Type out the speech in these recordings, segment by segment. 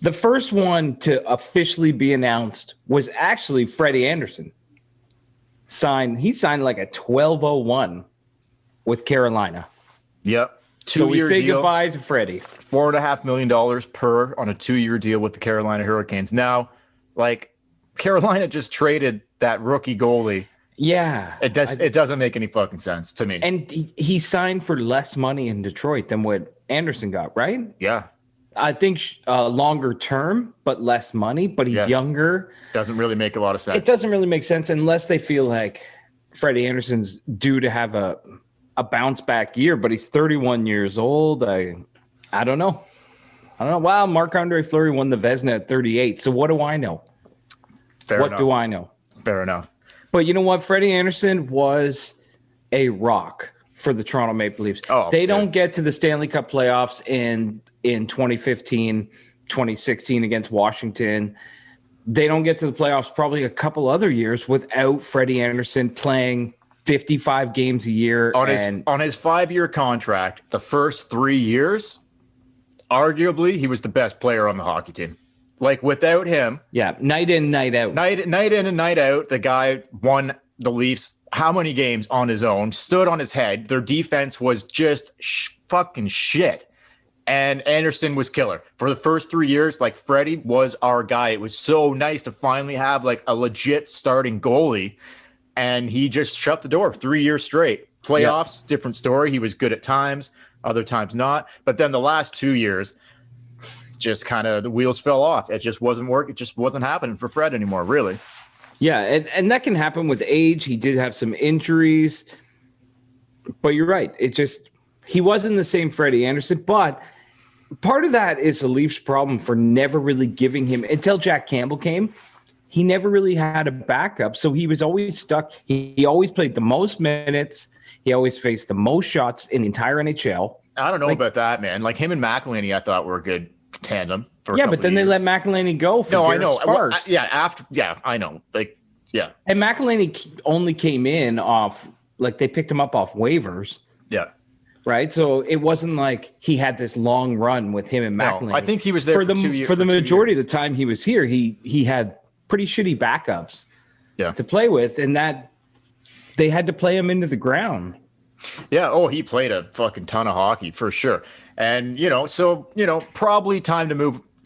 The first one to officially be announced was actually Freddie Andersen. He signed like a 1201 with Carolina. Yep. So we say deal. goodbye to Freddie. $4.5 million per on a 2-year deal with the Carolina Hurricanes. Now, like, Carolina just traded that rookie goalie. Yeah. It doesn't make any fucking sense to me. And he signed for less money in Detroit than what Anderson got, right? Yeah. I think longer term, but less money, but he's younger. Doesn't really make a lot of sense. It doesn't really make sense unless they feel like Freddie Anderson's due to have a bounce back year, but he's 31 years old. I don't know. Wow, Marc-Andre Fleury won the Vezina at 38. So what do I know? What do I know? Fair enough. But you know what? Freddie Andersen was a rock for the Toronto Maple Leafs. They don't get to the Stanley Cup playoffs in 2015, 2016 against Washington. They don't get to the playoffs probably a couple other years without Freddie Andersen playing 55 games a year. On his 5-year contract, the first 3 years, arguably, he was the best player on the hockey team. Like, without him. Yeah, night in, night out. Night in and night out, the guy won the Leafs how many games on his own, stood on his head. Their defense was just fucking shit. And Anderson was killer. For the first 3 years, like, Freddie was our guy. It was so nice to finally have, like, a legit starting goalie. And he just shut the door 3 years straight. Playoffs, different story. He was good at times, other times not. But then the last 2 years, just kind of the wheels fell off. It just wasn't working. It just wasn't happening for Fred anymore, really. Yeah, and that can happen with age. He did have some injuries. But you're right. He wasn't the same Freddie Andersen. But part of that is the Leafs' problem for never really giving him, until Jack Campbell came, he never really had a backup. So he was always stuck. He always played the most minutes. He always faced the most shots in the entire NHL. I don't know about that, man. Like, him and McElhinney, I thought were a good tandem. But then they let McElhinney go for I know. Sparks. I know. Like, yeah. And McElhinney only came in off, like, they picked him up off waivers. Yeah. Right? So it wasn't like he had this long run with him and McElhinney. No, I think he was there for 2 years. For the majority of the time he was here, he had pretty shitty backups to play with, and that they had to play him into the ground. Yeah. He played a fucking ton of hockey for sure. And, probably time to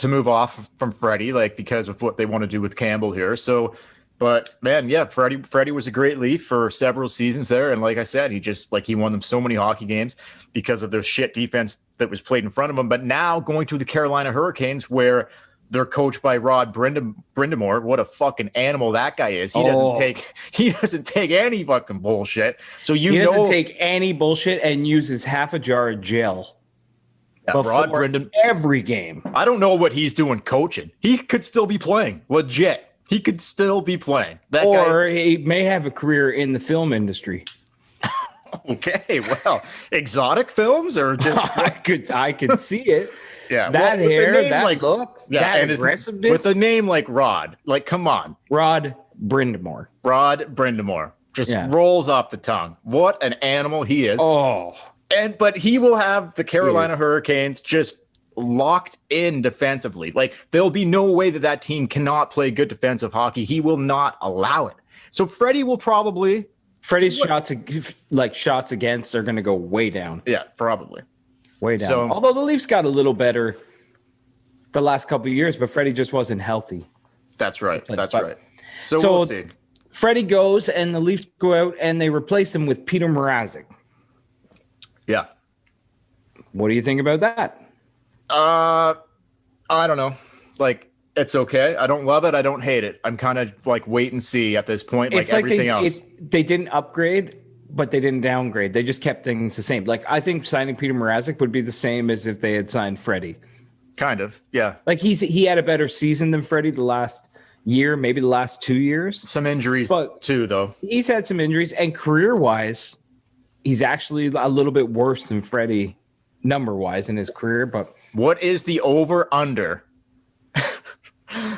move off from Freddie, like, because of what they want to do with Campbell here. So, but man, yeah, Freddie was a great Leaf for several seasons there. And like I said, he won them so many hockey games because of the shit defense that was played in front of him. But now going to the Carolina Hurricanes, where they're coached by Rod Brindamore. What a fucking animal that guy is. He doesn't take any fucking bullshit. So he doesn't take any bullshit and uses half a jar of gel. Rod Brindamore every game. I don't know what he's doing coaching. He could still be playing. Legit. He could still be playing. He may have a career in the film industry. Okay, well, exotic films or just I could see it. Yeah, that hair, that look, that and aggressiveness. With a name like Rod, like, come on. Rod Brindamore just rolls off the tongue. What an animal he is. But he will have the Carolina Hurricanes just locked in defensively. Like, there'll be no way that team cannot play good defensive hockey. He will not allow it. So Freddie will probably... Freddie's shots against are going to go way down. Yeah, probably. Way down. So, although the Leafs got a little better the last couple of years, but Freddie just wasn't healthy. That's right. Right. So we'll see. Freddie goes, and the Leafs go out, and they replace him with Peter Mrazek. Yeah. What do you think about that? I don't know. Like, it's okay. I don't love it. I don't hate it. I'm kind of like wait and see at this point, like everything else. They didn't upgrade, but they didn't downgrade. They just kept things the same. Like, I think signing Peter Mrazek would be the same as if they had signed Freddie. Kind of, yeah. Like, he had a better season than Freddie the last year, maybe the last 2 years. Some injuries too, though. He's had some injuries, and career-wise, he's actually a little bit worse than Freddie number-wise in his career. But what is the over-under?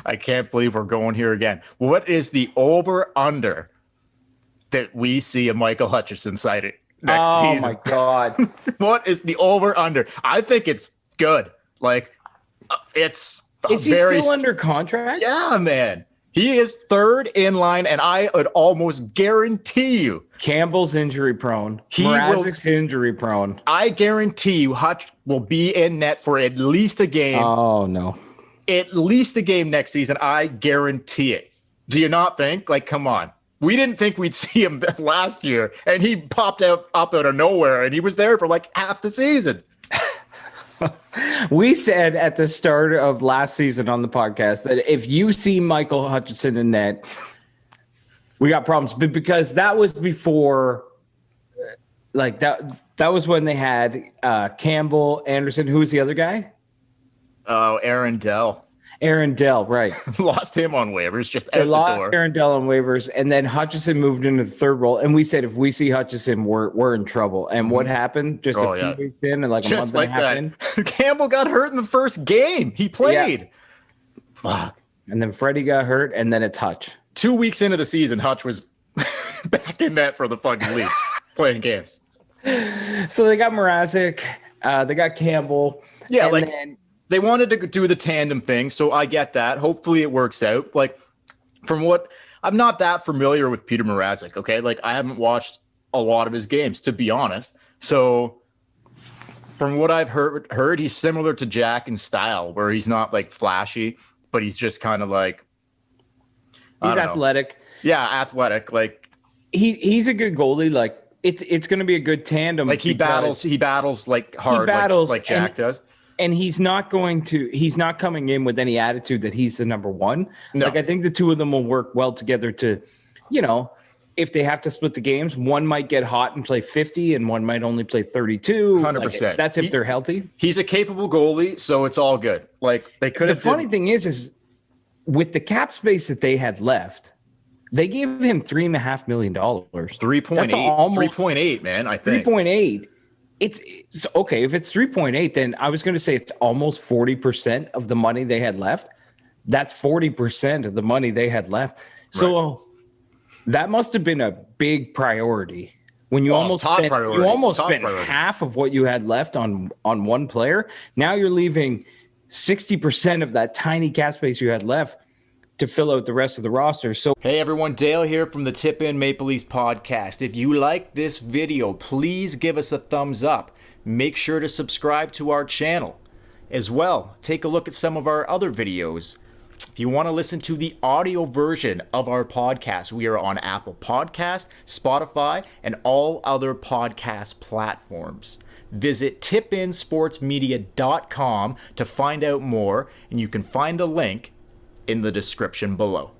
I can't believe we're going here again. What is the over-under that we see a Michael Hutchinson sighting next season? Oh, my God. What is the over-under? I think it's good. Like, Is he still under contract? Yeah, man. He is third in line, and I would almost guarantee you Campbell's injury prone. Mrazek's injury prone. I guarantee you Hutch will be in net for at least a game. Oh, no. At least a game next season. I guarantee it. Do you not think? Like, come on. We didn't think we'd see him last year, and he popped up out of nowhere, and he was there for like half the season. We said at the start of last season on the podcast that if you see Michael Hutchinson in net, we got problems. But because that was before, like that was when they had Campbell, Anderson. Who was the other guy? Oh, Aaron Dell. Aaron Dell, right. Lost him on waivers. They lost Aaron Dell on waivers, and then Hutchinson moved into the third role. And we said if we see Hutchinson, we're in trouble. And what happened? Just a few weeks in, and like a month and a half in, Campbell got hurt in the first game. He played. Yeah. Fuck. And then Freddie got hurt, and then it's Hutch. 2 weeks into the season, Hutch was back in net for the fucking Leafs playing games. So they got Mrazek, they got Campbell. Yeah, they wanted to do the tandem thing, so I get that. Hopefully it works out. Like, from what I'm not that familiar with Peter Mrazek, okay? Like, I haven't watched a lot of his games, to be honest. So, from what I've heard he's similar to Jack in style, where he's not like flashy, but he's just kind of like he's athletic. Yeah, athletic. Like he's a good goalie. Like it's going to be a good tandem. Like he battles like hard, like Jack does. And he's not coming in with any attitude that he's the number one. No. Like I think the two of them will work well together to, if they have to split the games, one might get hot and play 50 and one might only play 32. 100%. Like, that's if they're healthy. He's a capable goalie, so it's all good. Like they could have. The funny thing is with the cap space that they had left, they gave him $3.5 million. 3.8. 3.8, man. I think 3.8. It's okay. If it's 3.8, then I was going to say it's almost 40% of the money they had left. That's 40% of the money they had left. So that must have been a big priority when you almost spent half of what you had left on one player. Now you're leaving 60% of that tiny cap space you had left to fill out the rest of the roster. So hey everyone, Dale here from the Tip In Maple Leafs podcast. If you like this video, please give us a thumbs up. Make sure to subscribe to our channel. As well, take a look at some of our other videos. If you want to listen to the audio version of our podcast, we are on Apple Podcasts, Spotify, and all other podcast platforms. Visit tipinsportsmedia.com to find out more, and you can find a link in the description below.